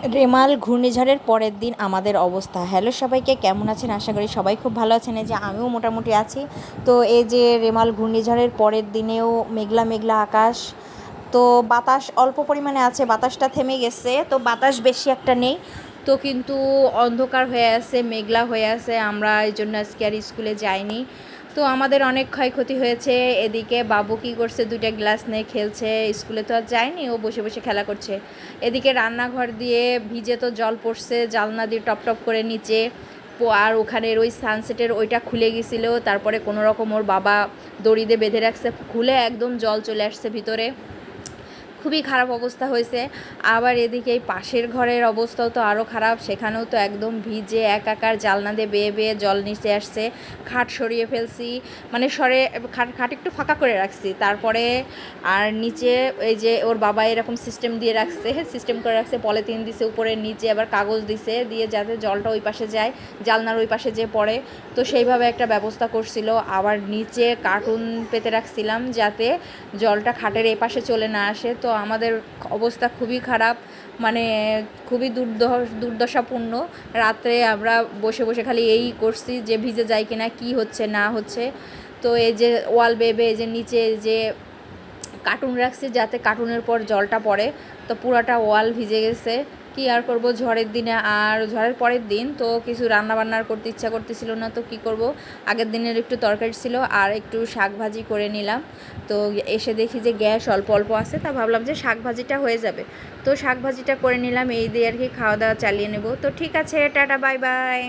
রেমাল ঘূর্ণিঝড়ের পরের দিন আমাদের অবস্থা। হ্যালো সবাইকে, কেমন আছেন? আশা করি সবাই খুব ভালো আছেন। এই যে আমিও মোটামুটি আছি। তো এই যে রেমাল ঘূর্ণিঝড়ের পরের দিনেও মেঘলা মেঘলা আকাশ, তো বাতাস অল্প পরিমাণে আছে, বাতাসটা থেমে গেছে, তো বাতাস বেশি একটা নেই। তো কিন্তু অন্ধকার হয়ে আছে, মেঘলা হয়ে আছে, আমরা এই জন্য আজকে আর স্কুলে যাইনি। তো আমাদের অনেক ক্ষয়ক্ষতি হয়েছে। এদিকে বাবু কী করছে, দুইটা গ্লাস নিয়ে খেলছে, স্কুলে তো আর যায়নি, ও বসে বসে খেলা করছে। এদিকে রান্নাঘর দিয়ে ভিজে তো জল পড়ছে, জালনা দিয়ে টপ টপ করে নিচে। আর ওখানের ওই সানসেটের ওইটা খুলে গেছিলো, তারপরে কোনো রকম ওর বাবা দড়ি দিয়ে বেঁধে রাখছে, খুলে একদম জল চলে আসছে ভিতরে। খুবই খারাপ অবস্থা হয়েছে। আবার এদিকে এই পাশের ঘরের অবস্থাও তো আরও খারাপ, সেখানেও তো একদম ভিজে একাকার, জালনা দিয়ে বেয়ে বেয়ে জল নিচে আসছে। খাট সরিয়ে ফেলছি, মানে খাট একটু ফাঁকা করে রাখছি, তারপরে আর নিচে এই যে ওর বাবা এরকম সিস্টেম দিয়ে রাখছে, সিস্টেম করে রাখছে, পলিথিন দিছে উপরে, নিচে আবার কাগজ দিছে দিয়ে যাতে জলটা ওই পাশে যায়, জালনার ওই পাশে যে পড়ে, তো সেইভাবে একটা ব্যবস্থা করছিল। আবার নিচে কার্টুন পেতে রাখছিলাম যাতে জলটা খাটের এ পাশে চলে না আসে। তো আমাদের অবস্থা খুবই খারাপ, মানে খুবই দুর্দশাপূর্ণ। রাত্রে আমরা বসে বসে খালি এই করছি যে ভিজে যায় কিনা, কি হচ্ছে না হচ্ছে। তো এই যে ওয়াল বেবে এই যে নিচে যে কার্টুন রাখছি যাতে কার্টুনের পর জলটা পড়ে, তো পুরাটা ওয়াল ভিজে গেছে। কি আর করব ঝড়ের দিনে, আর ঝড়ের পরের দিন তো কিছু রান্না বান্নার করতে ইচ্ছা করতেছিল না, তো কি করব, আগের দিনের একটু তরকারি ছিল আর একটু শাক ভাজি করে নিলাম। তো এসে দেখি যে গ্যাস অল্প অল্প আছে, তা ভাবলাম যে শাক ভাজিটা হয়ে যাবে, তো শাক ভাজিটা করে নিলাম। এই দিয়ে আর কি খাওয়া দাওয়া চালিয়ে নেব। তো ঠিক আছে, টাটা, বাই বাই।